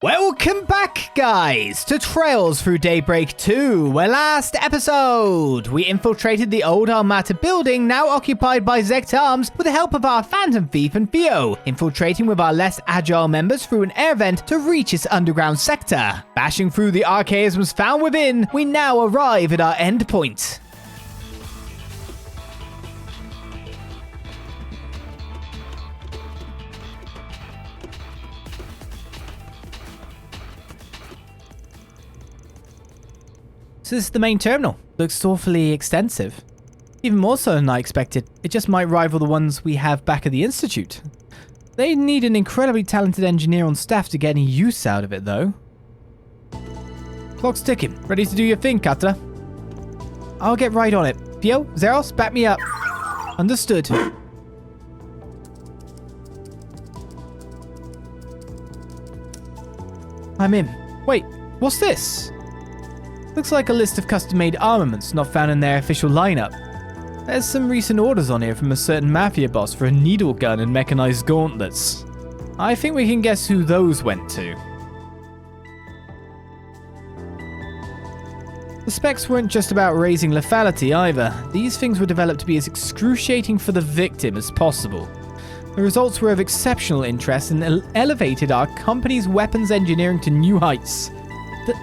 Welcome back, guys, to Trails Through Daybreak 2, where last episode we infiltrated the old Almata building now occupied by Zecht Arms with the help of our Phantom Thief and Theo, infiltrating with our less agile members through an air vent to reach its underground sector. Bashing through the archaisms found within, we now arrive at our endpoint. So this is the main terminal. Looks awfully extensive. Even more so than I expected. It just might rival the ones we have back at the Institute. They need an incredibly talented engineer on staff to get any use out of it, though. Clock's ticking. Ready to do your thing, Katra? I'll get right on it. Theo, Zeros, back me up. Understood. I'm in. Wait, what's this? Looks like a list of custom-made armaments not found in their official lineup. There's some recent orders on here from a certain mafia boss for a needle gun and mechanized gauntlets. I think we can guess who those went to. The specs weren't just about raising lethality either. These things were developed to be as excruciating for the victim as possible. The results were of exceptional interest and elevated our company's weapons engineering to new heights.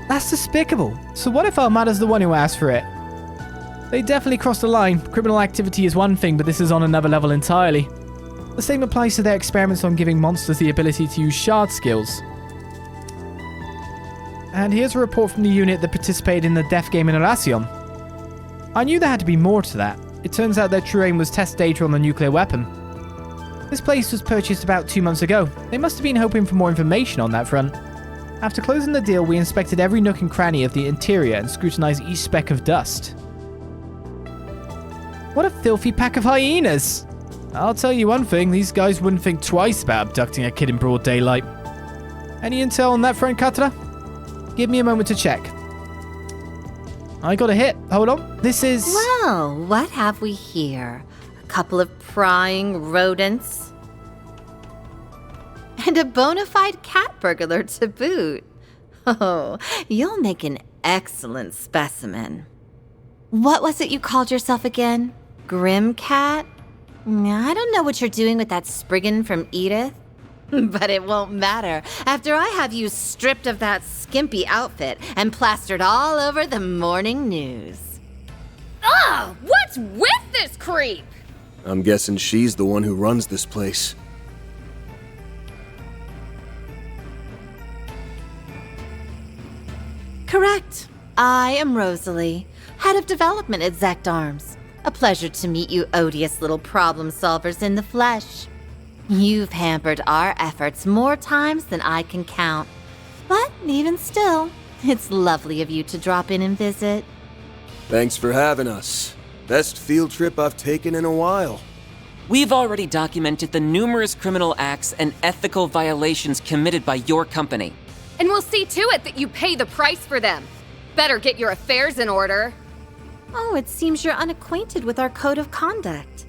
That's despicable. So what if Almata's the one who asked for it? They definitely crossed the line. Criminal activity is one thing, but this is on another level entirely. The same applies to their experiments on giving monsters the ability to use shard skills. And here's a report from the unit that participated in the death game in Erasion. I knew there had to be more to that. It turns out their true aim was test data on the nuclear weapon. This place was purchased about 2 months ago. They must have been hoping for more information on that front. After closing the deal, we inspected every nook and cranny of the interior and scrutinized each speck of dust. What a filthy pack of hyenas! I'll tell you one thing, these guys wouldn't think twice about abducting a kid in broad daylight. Any intel on that front, Katra? Give me a moment to check. I got a hit. Hold on. This is... Well, what have we here? A couple of prying rodents? And a bona fide cat burglar to boot. Oh, you'll make an excellent specimen. What was it you called yourself again? Grim Cat? I don't know what you're doing with that Spriggan from Edith, but it won't matter after I have you stripped of that skimpy outfit and plastered all over the morning news. Ugh! What's with this creep? I'm guessing she's the one who runs this place. Correct. I am Rosalie, head of development at Zecht Arms. A pleasure to meet you odious little problem solvers in the flesh. You've hampered our efforts more times than I can count. But even still, it's lovely of you to drop in and visit. Thanks for having us. Best field trip I've taken in a while. We've already documented the numerous criminal acts and ethical violations committed by your company. And we'll see to it that you pay the price for them. Better get your affairs in order. Oh, it seems you're unacquainted with our code of conduct.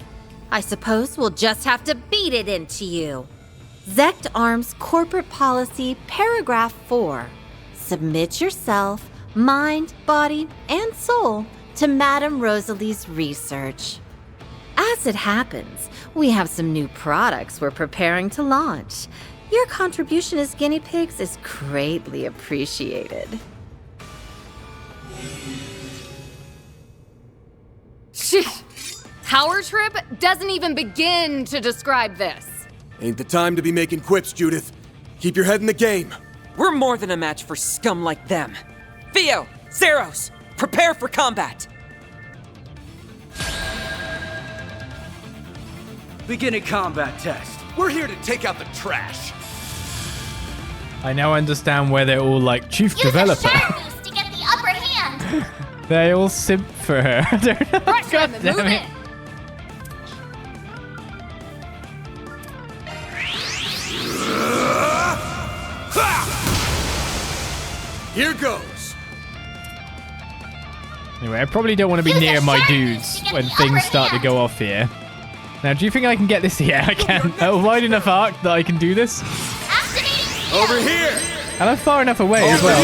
I suppose we'll just have to beat it into you. Zecht Arms Corporate Policy, Paragraph 4. Submit yourself, mind, body, and soul to Madame Rosalie's research. As it happens, we have some new products we're preparing to launch. Your contribution as guinea pigs is greatly appreciated. Power trip doesn't even begin to describe this. Ain't the time to be making quips, Judith. Keep your head in the game. We're more than a match for scum like them. Theo, Zeros, prepare for combat. Beginning combat test. We're here to take out the trash. I now understand where they're all like, Chief Developer. Use a shard boost to get the upper hand. They all simp for her. I don't know. God damn it. Here goes. Anyway, I probably don't want to be near my dudes when things start to go off here. Now, do you think I can get this? Yeah, I can. A wide enough arc that I can do this? Over here! And I'm far enough away as well.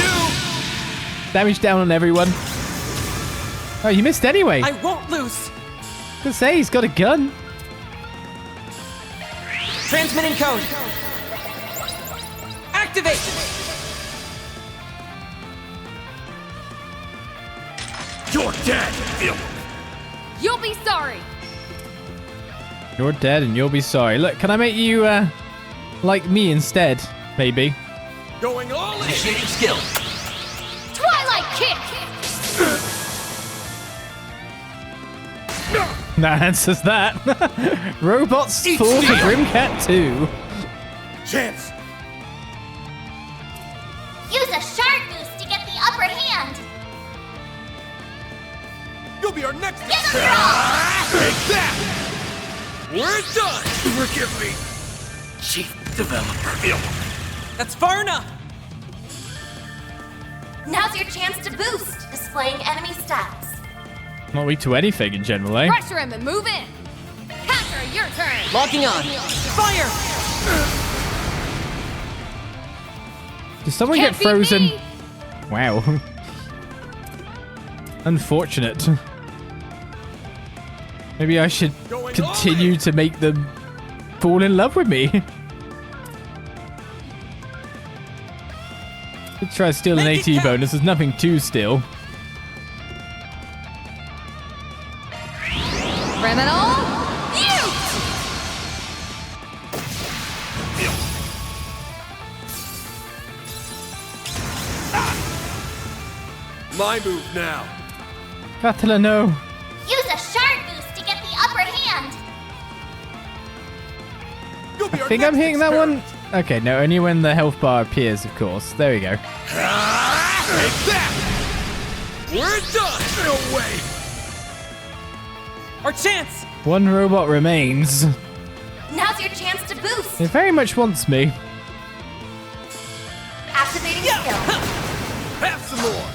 Damage down on everyone. Oh, you missed anyway. I won't lose. Could say he's got a gun. Transmitting code. Activate. You're dead. You'll be sorry. You're dead and you'll be sorry. Look, can I make you, like me instead? Maybe. Going all in. Initiating skill. Twilight kick. That answers that. Robots fall for Grimcat 2. Chance. Use a shard boost to get the upper hand. You'll be our next. Give him your all. Take that. We're done. Forgive me, Chief Developer. That's far enough. Now's your chance to boost, displaying enemy stats. Not weak to anything in general, eh? Pressure him and move in. Counter, your turn. Locking on. Fire. Did someone Can't get beat frozen? me. Wow. Unfortunate. Maybe I should continue to make them fall in love with me. Could try to steal an AT bonus. There's nothing to steal. Criminal. Mute. My move now. Katala, no. Use a shard boost to get the upper hand. You'll be I our think next I'm hitting that one. experiment. Okay, no, only when the health bar appears, of course. There we go. Take that. We're done. No way. Our chance. One robot remains. Now's your chance to boost. It very much wants me. Activating skill. Have some more.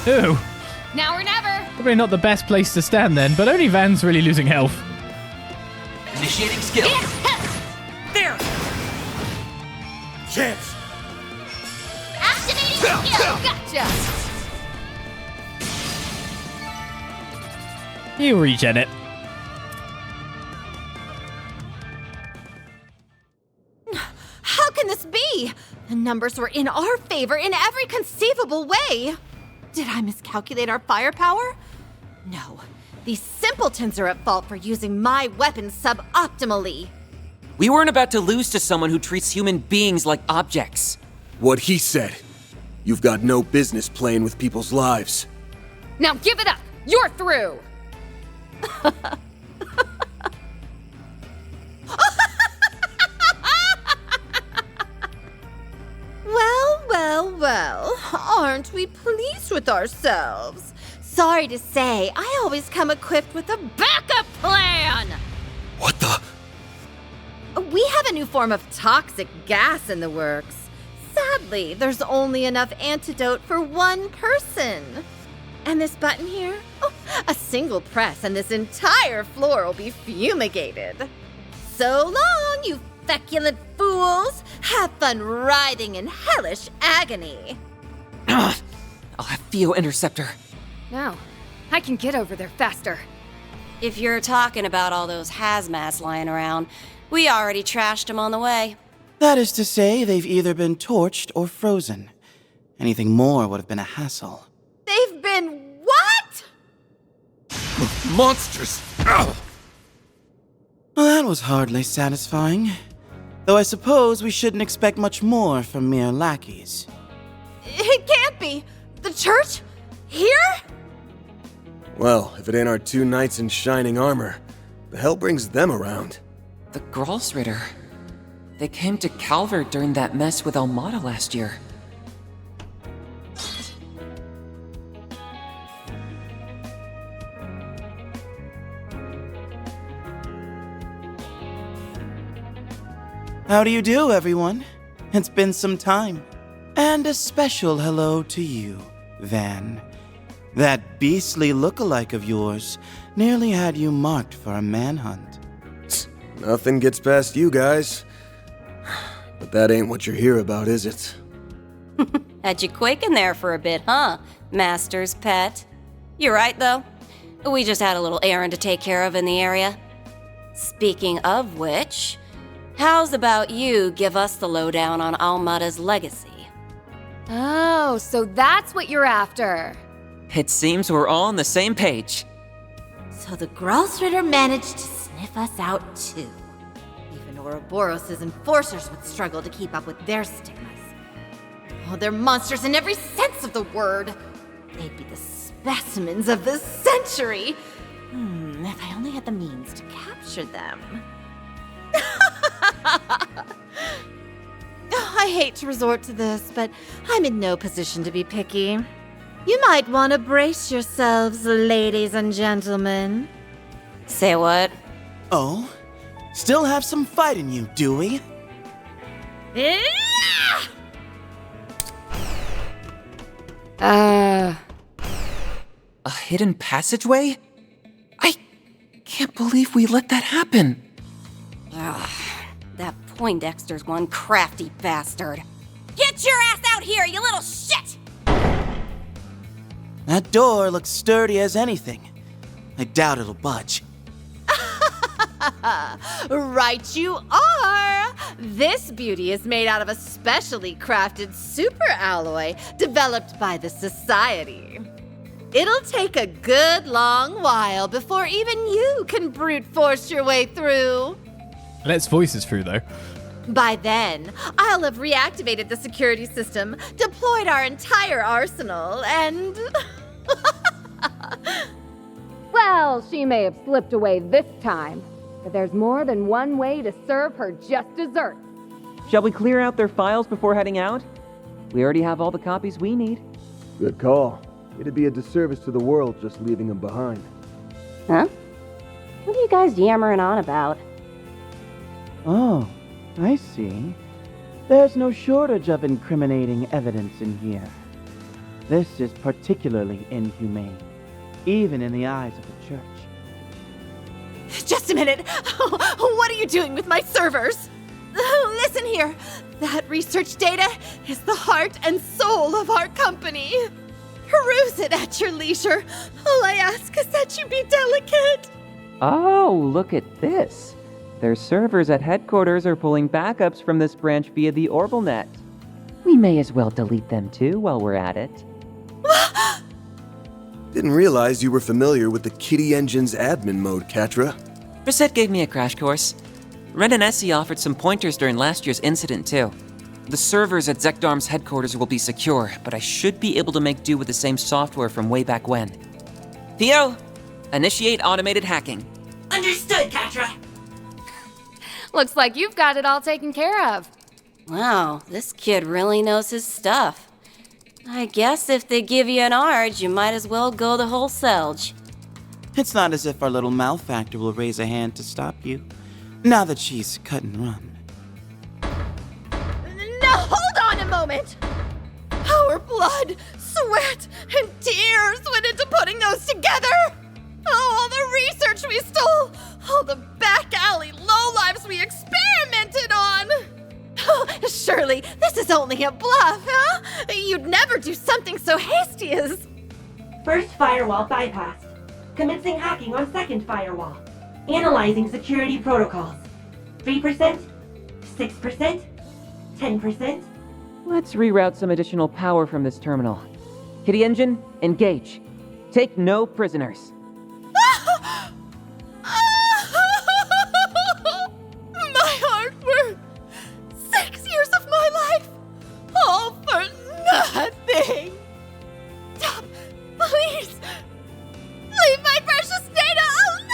Ooh. Now or never. Probably not the best place to stand then, but only Van's really losing health. Initiating skill. There. Chance. Activating skill. Gotcha. You regen it. How can this be? The numbers were in our favor in every conceivable way. Did I miscalculate our firepower? No. These simpletons are at fault for using my weapons suboptimally. We weren't about to lose to someone who treats human beings like objects. What he said. You've got no business playing with people's lives. Now give it up. You're through. Well, aren't we pleased with ourselves? Sorry to say, I always come equipped with a backup plan! What the? We have a new form of toxic gas in the works. Sadly, there's only enough antidote for one person. And this button here? Oh, a single press and this entire floor will be fumigated. So long, you feculent fools! Have fun writhing in hellish agony. I'll have Theo Interceptor. No, I can get over there faster. If you're talking about all those hazmats lying around, we already trashed them on the way. That is to say, they've either been torched or frozen. Anything more would have been a hassle. They've been what? Monsters. Ow. Well, that was hardly satisfying. Though I suppose we shouldn't expect much more from mere lackeys. It can't be. The church? Here? Well, if it ain't our two knights in shining armor, the hell brings them around? The Gralsritter. They came to Calvard during that mess with Almata last year. How do you do, everyone? It's been some time. And a special hello to you, Van. That beastly look-alike of yours nearly had you marked for a manhunt. Nothing gets past you guys. But that ain't what you're here about, is it? Had you quaking there for a bit, huh, Master's pet? You're right, though. We just had a little errand to take care of in the area. Speaking of which, how's about you give us the lowdown on Almata's legacy? Oh, so that's what you're after. It seems we're all on the same page. So the Gralsritter managed to sniff us out too. Even Ouroboros' enforcers would struggle to keep up with their stigmas. Oh, they're monsters in every sense of the word. They'd be the specimens of the century. If I only had the means to capture them. I hate to resort to this, but I'm in no position to be picky. You might want to brace yourselves, ladies and gentlemen. Say what? Oh? Still have some fight in you, do we? A hidden passageway? I can't believe we let that happen. That Poindexter's one crafty bastard. Get your ass out here, you little shit! That door looks sturdy as anything. I doubt it'll budge. Right you are! This beauty is made out of a specially crafted super alloy developed by the Society. It'll take a good long while before even you can brute force your way through. Let's voices through, though. By then, I'll have reactivated the security system, deployed our entire arsenal, and... Well, she may have slipped away this time, but there's more than one way to serve her just desserts. Shall we clear out their files before heading out? We already have all the copies we need. Good call. It'd be a disservice to the world just leaving them behind. Huh? What are you guys yammering on about? Oh, I see. There's no shortage of incriminating evidence in here. This is particularly inhumane, even in the eyes of the church. Just a minute. What are you doing with my servers? Listen here. That research data is the heart and soul of our company. Peruse it at your leisure. All I ask is that you be delicate. Oh, look at this. Their servers at headquarters are pulling backups from this branch via the OrbitalNet. We may as well delete them too while we're at it. Didn't realize you were familiar with the Kitty Engine's admin mode, Katra. Brissette gave me a crash course. Ren and Essie offered some pointers during last year's incident too. The servers at Zecht Arms headquarters will be secure, but I should be able to make do with the same software from way back when. Theo, initiate automated hacking. Understood, Katra. Looks like you've got it all taken care of. Wow, this kid really knows his stuff. I guess if they give you an ARG, you might as well go the whole selge. It's not as if our little malefactor will raise a hand to stop you, now that she's cut and run. Now hold on a moment. Our blood, sweat, and tears went into putting those together. Oh, all the research we stole, all the back alley lowlifes we experimented on. Surely this is only a bluff, huh? You'd never do something so hasty as... First firewall bypassed. Commencing hacking on second firewall. Analyzing security protocols. 3%, 6%, 10%. Let's reroute some additional power from this terminal. Kitty Engine, engage. Take no prisoners. My hard work. 6 years of my life. All for nothing. Stop. Please. Leave my precious data alone.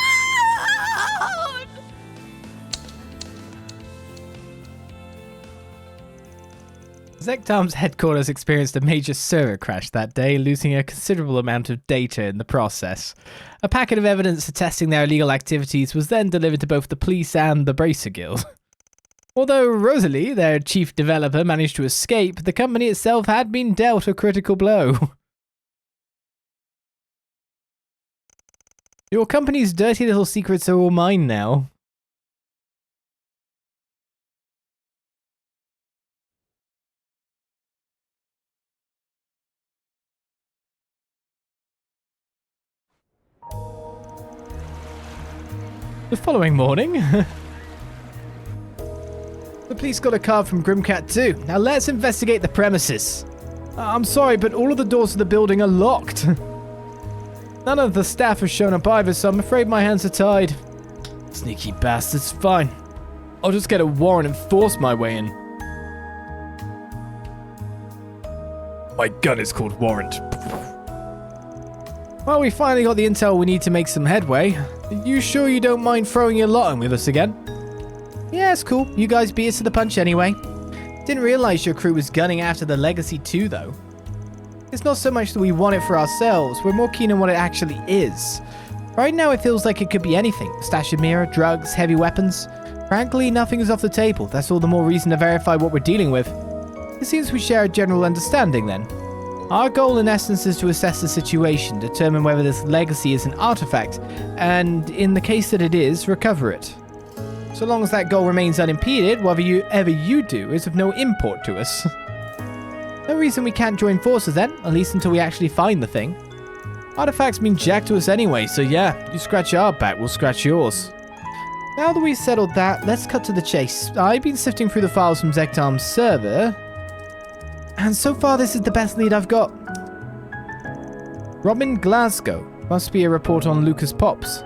Zecht Arms headquarters experienced a major server crash that day, losing a considerable amount of data in the process. A packet of evidence attesting their illegal activities was then delivered to both the police and the Bracer Guild. Although Rosalie, their chief developer, managed to escape, the company itself had been dealt a critical blow. Your company's dirty little secrets are all mine now. The following morning. The police got a card from Grimcat too. Now let's investigate the premises. I'm sorry, but all of the doors to the building are locked. None of the staff have shown up either, so I'm afraid my hands are tied. Sneaky bastards. Fine. I'll just get a warrant and force my way in. My gun is called Warrant. Well, we finally got the intel we need to make some headway. Are you sure you don't mind throwing your lot in with us again? Yeah, it's cool. You guys beat us to the punch anyway. Didn't realize your crew was gunning after the Legacy too, though. It's not so much that we want it for ourselves, we're more keen on what it actually is. Right now it feels like it could be anything. Stash of mirror, drugs, heavy weapons. Frankly, nothing is off the table. That's all the more reason to verify what we're dealing with. It seems we share a general understanding then. Our goal in essence is to assess the situation, determine whether this legacy is an artifact, and in the case that it is, recover it. So long as that goal remains unimpeded, whatever you do is of no import to us. No reason we can't join forces then, at least until we actually find the thing. Artifacts mean jack to us anyway, so yeah, you scratch our back, we'll scratch yours. Now that we've settled that, let's cut to the chase. I've been sifting through the files from Zecht Arms' server, and so far this is the best lead I've got. Robin Glasgow. Must be a report on Lucas Pops.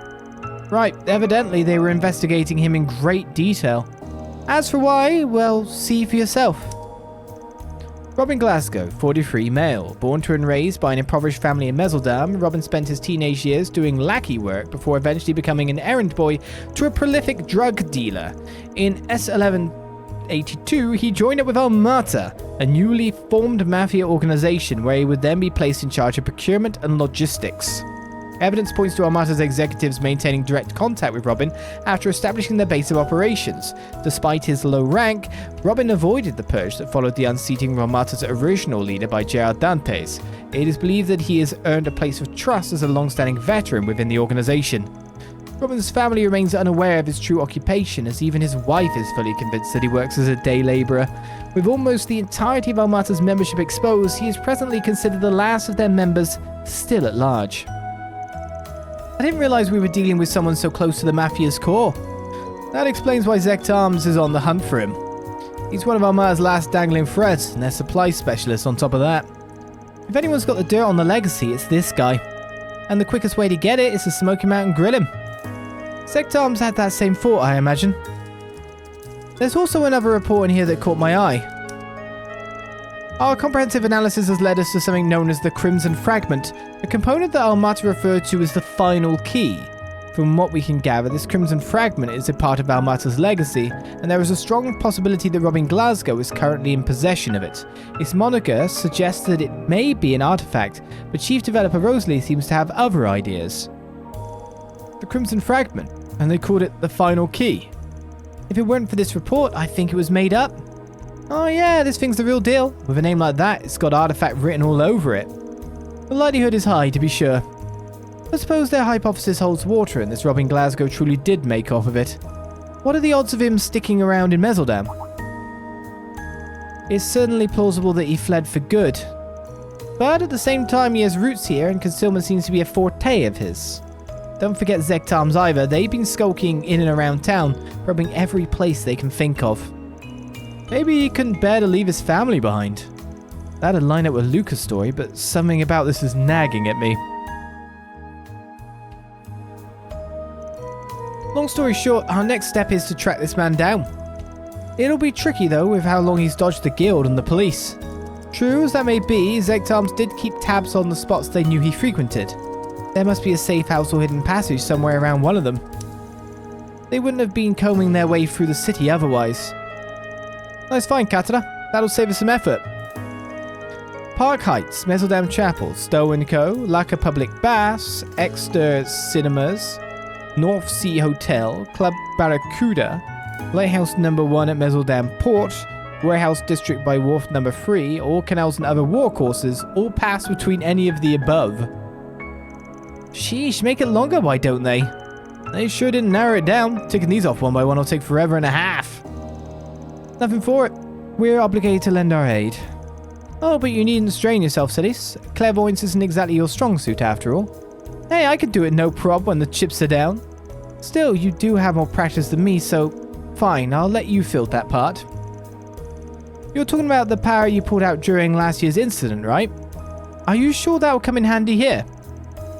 Right, evidently they were investigating him in great detail. As for why, well, see for yourself. Robin Glasgow, 43, male. Born to and raised by an impoverished family in Meseldam, Robin spent his teenage years doing lackey work before eventually becoming an errand boy to a prolific drug dealer. In S1182, he joined up with Almata, a newly formed mafia organization where he would then be placed in charge of procurement and logistics. Evidence points to Almata's executives maintaining direct contact with Robin after establishing their base of operations. Despite his low rank, Robin avoided the purge that followed the unseating of Almata's original leader by Gerard Dantes. It is believed that he has earned a place of trust as a long-standing veteran within the organization. Robin's family remains unaware of his true occupation, as even his wife is fully convinced that he works as a day laborer. With almost the entirety of Almata's membership exposed, he is presently considered the last of their members still at large. I didn't realize we were dealing with someone so close to the Mafia's core. That explains why Zecht Arms is on the hunt for him. He's one of Almata's last dangling threads, and their supply specialist on top of that. If anyone's got the dirt on the legacy, it's this guy. And the quickest way to get it is to smoke him out and grill him. Zecht Arms had that same thought, I imagine. There's also another report in here that caught my eye. Our comprehensive analysis has led us to something known as the Crimson Fragment, a component that Almata referred to as the final key. From what we can gather, this Crimson Fragment is a part of Almata's legacy, and there is a strong possibility that Robin Glasgow is currently in possession of it. Its moniker suggests that it may be an artifact, but Chief Developer Rosalie seems to have other ideas. The Crimson Fragment, and they called it the final key. If it weren't for this report, I think it was made up. Oh yeah, this thing's the real deal. With a name like that, it's got artifact written all over it. The likelihood is high, to be sure. I suppose their hypothesis holds water and this Robin Glasgow truly did make off of it. What are the odds of him sticking around in Meseldam? It's certainly plausible that he fled for good. But at the same time, he has roots here and concealment seems to be a forte of his. Don't forget Zecht Arms either. They've been skulking in and around town, robbing every place they can think of. Maybe he couldn't bear to leave his family behind. That'd line up with Luca's story, but something about this is nagging at me. Long story short, our next step is to track this man down. It'll be tricky though with how long he's dodged the guild and the police. True as that may be, Zecht Arms did keep tabs on the spots they knew he frequented. There must be a safe house or hidden passage somewhere around one of them. They wouldn't have been combing their way through the city otherwise. Nice find, Katara. That'll save us some effort. Park Heights, Meseldam Chapel, Stowe & Co., Laka Public Baths, Exeter Cinemas, North Sea Hotel, Club Barracuda, Lighthouse No. 1 at Meseldam Port, Warehouse District by Wharf No. 3, all canals and other watercourses, all pass between any of the above. Sheesh, make it longer, why don't they? They sure didn't narrow it down. Ticking these off one by one will take forever and a half. Nothing for it. We're obligated to lend our aid. Oh, but you needn't strain yourself, Siddies. Clairvoyance isn't exactly your strong suit after all. Hey, I could do it no prob when the chips are down. Still, you do have more practice than me, so fine, I'll let you fill that part. You're talking about the power you pulled out during last year's incident, right? Are you sure that will come in handy here?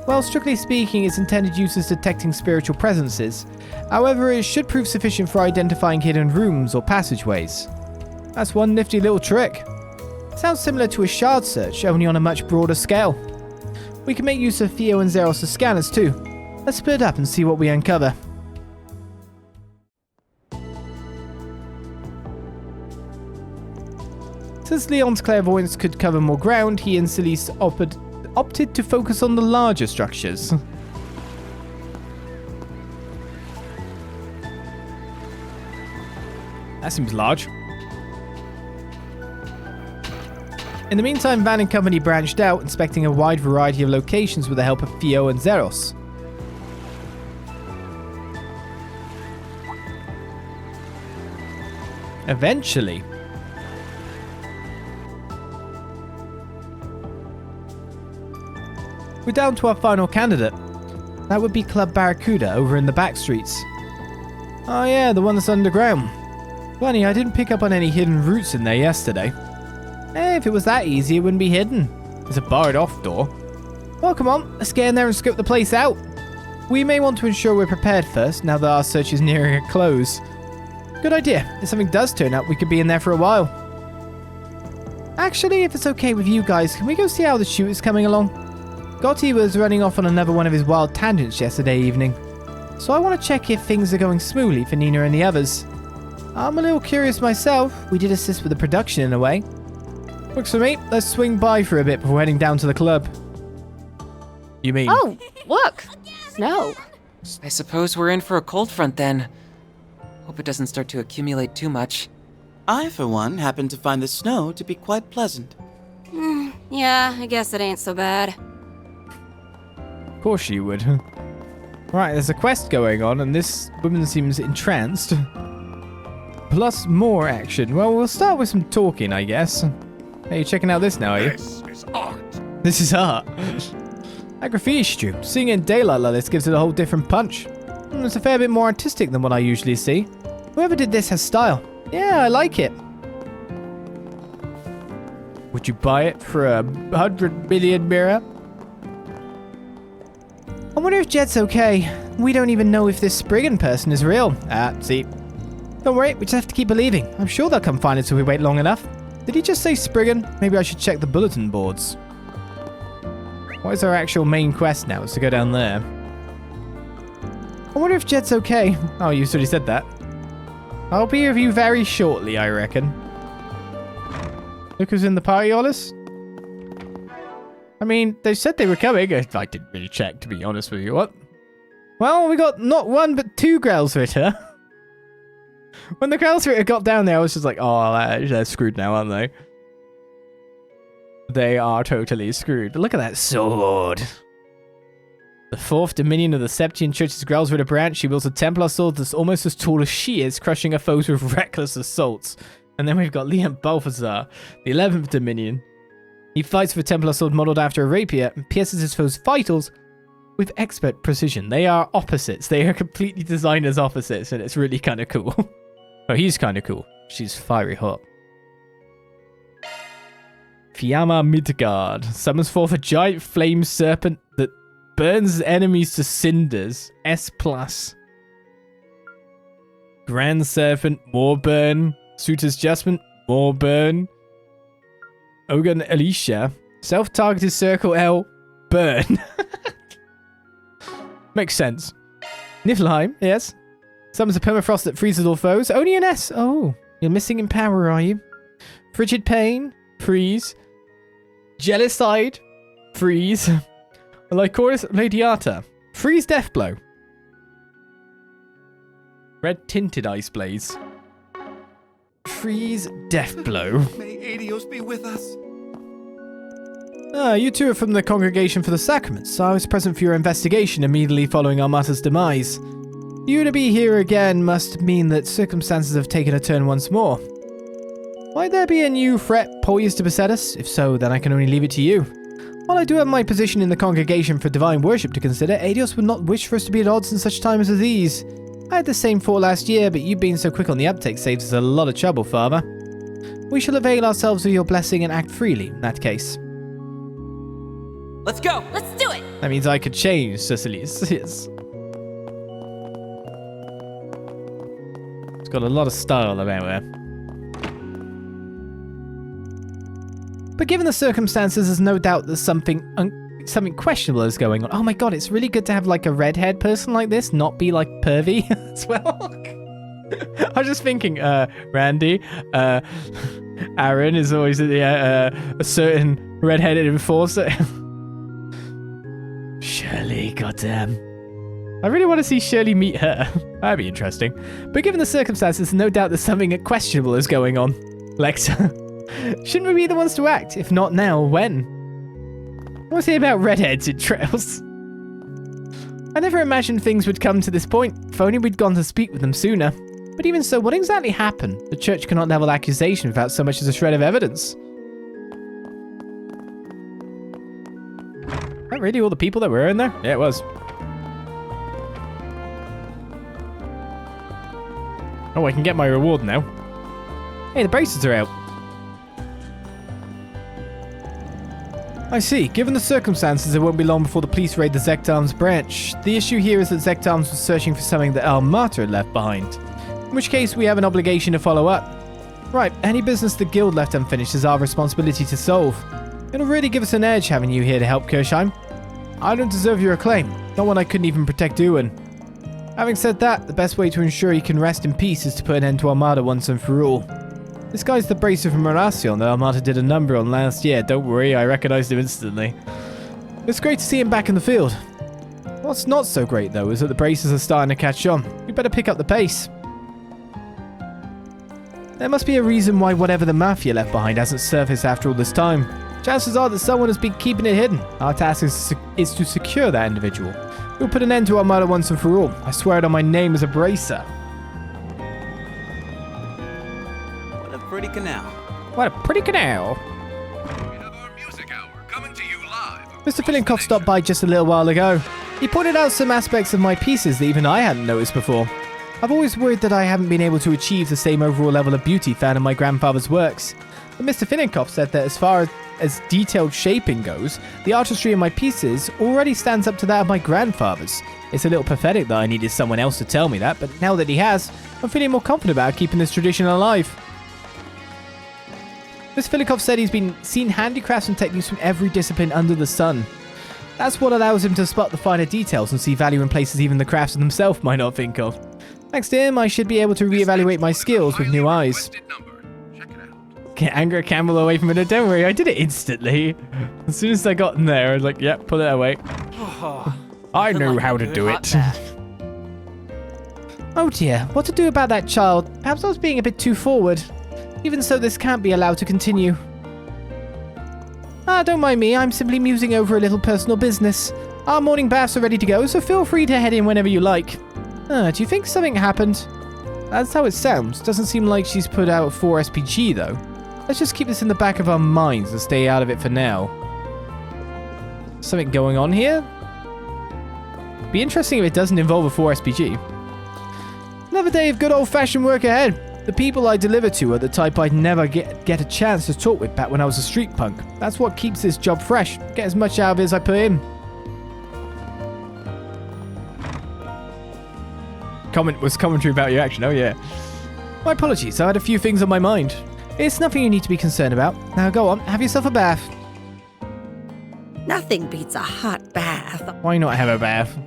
Well, strictly speaking, its intended use is detecting spiritual presences. However, it should prove sufficient for identifying hidden rooms or passageways. That's one nifty little trick. Sounds similar to a shard search, only on a much broader scale. We can make use of Theo and Zeros' scanners too. Let's split up and see what we uncover. Since Leon's clairvoyance could cover more ground, he and Celeste opted to focus on the larger structures. That seems large. In the meantime, Van and company branched out, inspecting a wide variety of locations with the help of Theo and Zeros. Eventually, we're down to our final candidate. That would be Club Barracuda over in the back streets. Oh yeah, the one that's underground. Funny, I didn't pick up on any hidden routes in there yesterday. If it was that easy, it wouldn't be hidden. There's a barred off door. Well, come on, let's get in there and scope the place out. We may want to ensure we're prepared first, now that our search is nearing a close. Good idea. If something does turn up, we could be in there for a while. Actually, if it's okay with you guys, can we go see how the shoot is coming along? Gotti was running off on another one of his wild tangents yesterday evening, so I want to check if things are going smoothly for Nina and the others. I'm a little curious myself. We did assist with the production in a way. Works for me. Let's swing by for a bit before heading down to the club. You mean? Oh, look! Snow. I suppose we're in for a cold front then. Hope it doesn't start to accumulate too much. I, for one, happen to find the snow to be quite pleasant. Yeah, I guess it ain't so bad. Of course you would. Right, there's a quest going on, and this woman seems entranced. Plus more action. Well, we'll start with some talking, I guess. Hey, you checking out this now, are you? This is art. This is art. That graffiti strip. Seeing it in daylight like this gives it a whole different punch. It's a fair bit more artistic than what I usually see. Whoever did this has style. Yeah, I like it. Would you buy it for 100 million mirror? I wonder if Jed's okay. We don't even know if this Spriggan person is real. See. Don't worry, we just have to keep believing. I'm sure they'll come find us if we wait long enough. Did he just say Spriggan? Maybe I should check the bulletin boards. What is our actual main quest now? It's to go down there. I wonder if Jed's okay. Oh, you already said that. I'll be with you very shortly, I reckon. Look who's in the party, Olis. I mean, they said they were coming. I didn't really check, to be honest with you. What? Well, we got not one, but two Gralsritter. When the Gralsritter got down there, I was just like, oh, they're screwed now, aren't they? They are totally screwed. But look at that sword. The 4th Dominion of the Septian Church's Gralsritter branch. She wields a Templar sword that's almost as tall as she is, crushing her foes with reckless assaults. And then we've got Liam Balthazar, the 11th Dominion. He fights with a Templar sword modeled after a rapier and pierces his foes' vitals with expert precision. They are opposites. They are completely designed as opposites, and it's really kind of cool. Oh, he's kind of cool. She's fiery hot. Fiamma Midgard summons forth a giant flame serpent that burns enemies to cinders. S+. Grand Serpent, more burn. Suitor's Adjustment, more burn. Ogun Alicia, self-targeted circle L, burn. Makes sense. Niflheim, yes. Summons a permafrost that freezes all foes. Only an S. Oh, you're missing in power, are you? Frigid Pain, freeze. Jealouside, freeze. Lycoris Ladiata, freeze death blow. Red tinted ice blaze. Freeze death blow. May Adios be with us. You two are from the Congregation for the Sacraments. I was present for your investigation immediately following Almata's demise. You to be here again must mean that circumstances have taken a turn once more. Might there be a new threat poised to beset us? If so, then I can only leave it to you. While I do have my position in the congregation for divine worship to consider, Adios would not wish for us to be at odds in such times as these. I had the same thought last year, but you being so quick on the uptake saves us a lot of trouble, Father. We shall avail ourselves of your blessing and act freely in that case. Let's go! Let's do it! That means I could change Sicily's. Yes. It's got a lot of style about her. But given the circumstances, there's no doubt that something questionable is going on. Oh my god, it's really good to have like a redhead person like this, not be like pervy as well. I was just thinking, Randy, Aaron is always a certain redheaded enforcer. Shirley, goddamn. I really want to see Shirley meet her. That'd be interesting. But given the circumstances, no doubt there's something questionable is going on. Lecter, shouldn't we be the ones to act? If not now, when? What's it about redheads in Trails? I never imagined things would come to this point. If only we'd gone to speak with them sooner. But even so, what exactly happened? The church cannot level accusation without so much as a shred of evidence. Is that really all the people that were in there? Yeah, it was. Oh, I can get my reward now. Hey, the braces are out. I see. Given the circumstances, it won't be long before the police raid the Zecht Arms branch. The issue here is that Zecht Arms was searching for something that Almata had left behind. In which case, we have an obligation to follow up. Right, any business the guild left unfinished is our responsibility to solve. It'll really give us an edge having you here to help Kirchheim. I don't deserve your acclaim. Not one I couldn't even protect Ewan. Having said that, the best way to ensure he can rest in peace is to put an end to Almata once and for all. This guy's the bracer from Horacion that Almata did a number on last year. Don't worry, I recognized him instantly. It's great to see him back in the field. What's not so great, though, is that the bracers are starting to catch on. We better pick up the pace. There must be a reason why whatever the Mafia left behind hasn't surfaced after all this time. Chances are that someone has been keeping it hidden. Our task is to secure that individual. We'll put an end to Almata once and for all. I swear it on my name as a bracer. What a pretty canal. What a pretty canal. We have our music hour coming to you live. Mr. Filinkoff stopped by just a little while ago. He pointed out some aspects of my pieces that even I hadn't noticed before. I've always worried that I haven't been able to achieve the same overall level of beauty found in my grandfather's works. But Mr. Filinkoff said that as far as detailed shaping goes, the artistry in my pieces already stands up to that of my grandfather's. It's a little pathetic that I needed someone else to tell me that, but now that he has, I'm feeling more confident about keeping this tradition alive. Mr. Filinkoff said he's been seen handicrafts and techniques from every discipline under the sun. That's what allows him to spot the finer details and see value in places even the crafts themselves might not think of. Thanks to him, I should be able to reevaluate my skills with new eyes. Get anger camel away from it. Don't worry, I did it instantly. As soon as I got in there, I was like, yep, pull it away. I know how to do it. Oh dear, what to do about that child? Perhaps I was being a bit too forward. Even so, this can't be allowed to continue. Don't mind me, I'm simply musing over a little personal business. Our morning baths are ready to go, so feel free to head in whenever you like. Do you think something happened? That's how it sounds. Doesn't seem like she's put out 4 SPG though. Let's just keep this in the back of our minds and stay out of it for now. Something going on here? Be interesting if it doesn't involve a 4 SPG. Another day of good old-fashioned work ahead. The people I deliver to are the type I'd never get a chance to talk with back when I was a street punk. That's what keeps this job fresh. Get as much out of it as I put in. Commentary about your action. Oh yeah. My apologies. I had a few things on my mind. It's nothing you need to be concerned about. Now go on, have yourself a bath. Nothing beats a hot bath. Why not have a bath?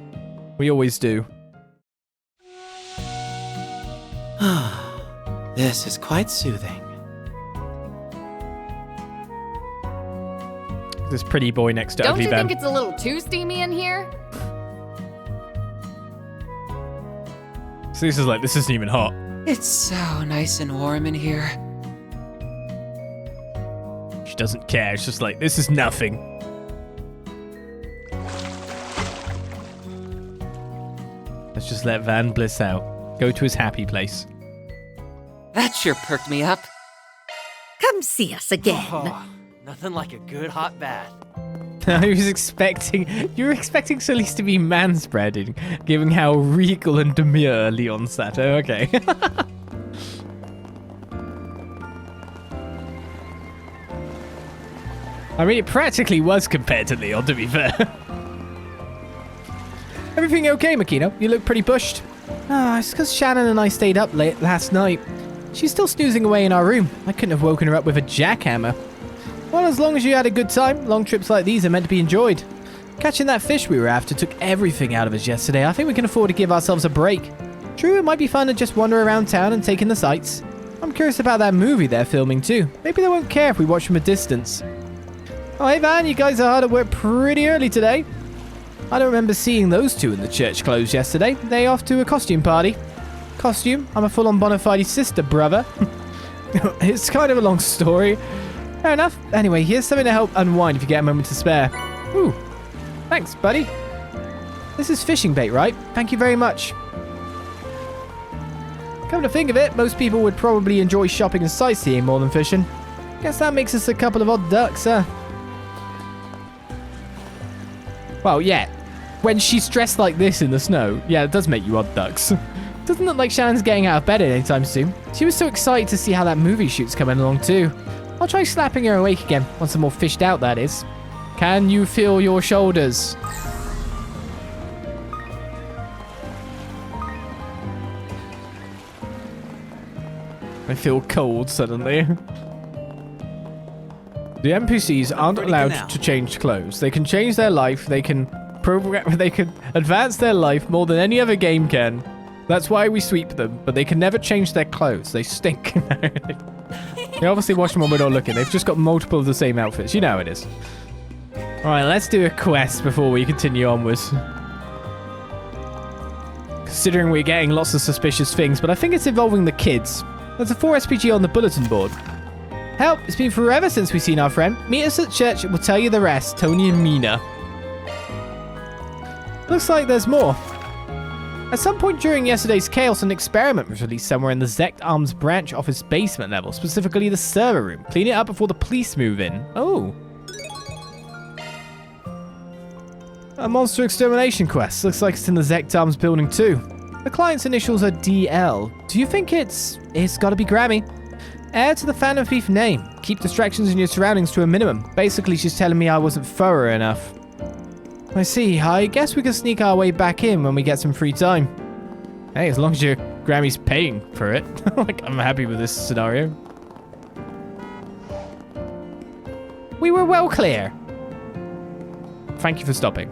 We always do. This is quite soothing. This pretty boy next to Don't Ugly you Ben. think it's a little too steamy in here? So this is like, this isn't even hot. It's so nice and warm in here. She doesn't care. It's just like, this is nothing. Let's just let Van bliss out. Go to his happy place. That sure perked me up. Come see us again. Oh, nothing like a good hot bath. I was expecting... You were expecting Solis to be manspreading, given how regal and demure Leon sat. Oh, okay. I mean, it practically was compared to Leon, to be fair. Everything okay, Makino? You look pretty bushed. Ah, it's because Shannon and I stayed up late last night. She's still snoozing away in our room. I couldn't have woken her up with a jackhammer. Well, as long as you had a good time, long trips like these are meant to be enjoyed. Catching that fish we were after took everything out of us yesterday. I think we can afford to give ourselves a break. True, it might be fun to just wander around town and take in the sights. I'm curious about that movie they're filming too. Maybe they won't care if we watch from a distance. Oh, hey Van, you guys are hard at work pretty early today. I don't remember seeing those two in the church clothes yesterday. They off to a costume party. Costume? I'm a full-on bona fide sister, brother. It's kind of a long story. Fair enough. Anyway, here's something to help unwind if you get a moment to spare. Ooh. Thanks, buddy. This is fishing bait, right? Thank you very much. Come to think of it, most people would probably enjoy shopping and sightseeing more than fishing. Guess that makes us a couple of odd ducks, huh? Well, yeah. When she's dressed like this in the snow, yeah, it does make you odd ducks. Doesn't look like Shannon's getting out of bed anytime soon. She was so excited to see how that movie shoot's coming along too. I'll try slapping her awake again, once I'm more fished out, that is. Can you feel your shoulders? I feel cold suddenly. The NPCs aren't allowed to change clothes. They can change their life, they can advance their life more than any other game can. That's why we sweep them, but they can never change their clothes. They stink. They obviously wash them when we're not looking. They've just got multiple of the same outfits. You know how it is. Alright, let's do a quest before we continue onwards. Considering we're getting lots of suspicious things, but I think it's involving the kids. There's a 4 SPG on the bulletin board. Help! It's been forever since we've seen our friend. Meet us at church and we'll tell you the rest. Tony and Mina. Looks like there's more. At some point during yesterday's chaos, an experiment was released somewhere in the Zecht Arms branch office basement level, specifically the server room. Clean it up before the police move in. Oh. A monster extermination quest. Looks like it's in the Zecht Arms building too. The client's initials are DL. Do you think it's gotta be Grammy? Heir to the Phantom Thief name. Keep distractions in your surroundings to a minimum. Basically, she's telling me I wasn't thorough enough. I see. I guess we can sneak our way back in when we get some free time. Hey, as long as your Grammy's paying for it. Like, I'm happy with this scenario. We were well clear. Thank you for stopping.